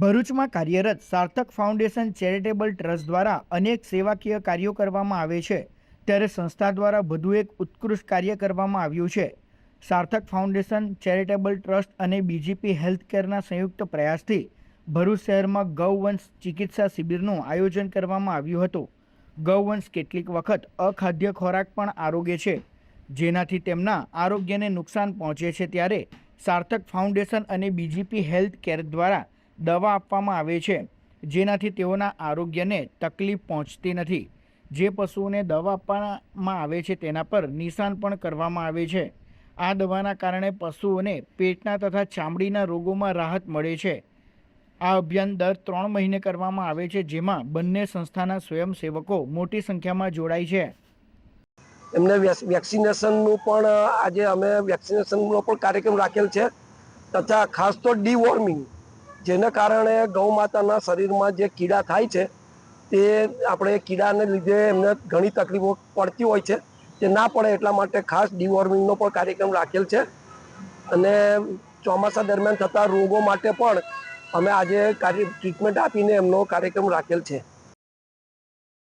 ભરૂચમાં કાર્યરત સાર્થક ફાઉન્ડેશન ચેરિટેબલ ટ્રસ્ટ દ્વારા અનેક સેવાકીય કાર્યો કરવામાં આવે છે, ત્યારે સંસ્થા દ્વારા વધુ એક ઉત્કૃષ્ટ કાર્ય કરવામાં આવ્યું છે। સાર્થક ફાઉન્ડેશન ચેરિટેબલ ટ્રસ્ટ અને બીજીપી હેલ્થકેરના સંયુક્ત પ્રયાસથી ભરૂચ શહેરમાં ગૌવંશ ચિકિત્સા શિબિરનું આયોજન કરવામાં આવ્યું હતું। ગૌવંશ કેટલીક વખત અખાદ્ય ખોરાક પણ આરોગે છે, જેનાથી તેમના આરોગ્યને નુકસાન પહોંચે છે, ત્યારે સાર્થક ફાઉન્ડેશન અને બીજીપી હેલ્થ કેર દ્વારા દવા આપવામાં આવે છે, જેનાથી તેઓના આરોગ્યને તકલીફ પહોંચતી નથી। જે પશુઓને દવા આપવામાં આવે છે તેના પર નિશાન પણ કરવામાં આવે છે। આ દવાના કારણે પશુઓને પેટના તથા ચામડીના રોગોમાં રાહત મળે છે। આ અભિયાન દર 3 મહિને કરવામાં આવે છે, જેમાં બંને સંસ્થાના સ્વયંસેવકો મોટી સંખ્યામાં જોડાય છે। એમને વેક્સિનેશનનું પણ આજે અમે વેક્સિનેશનનો પણ કાર્યક્રમ રાખેલ છે, તથા ખાસ તો ડીવોર્મિંગ, જેના કારણે ગૌ માતાના શરીરમાં જે કીડા થાય છે તે આપણે કીડાને લીધે એમને ઘણી તકલીફો પડતી હોય છે, તે ના પડે એટલા માટે ખાસ ડીવોર્મિંગનો પણ કાર્યક્રમ રાખેલ છે। અને ચોમાસા દરમિયાન થતા રોગો માટે પણ અમે આજે ટ્રીટમેન્ટ આપીને એમનો કાર્યક્રમ રાખેલ છે।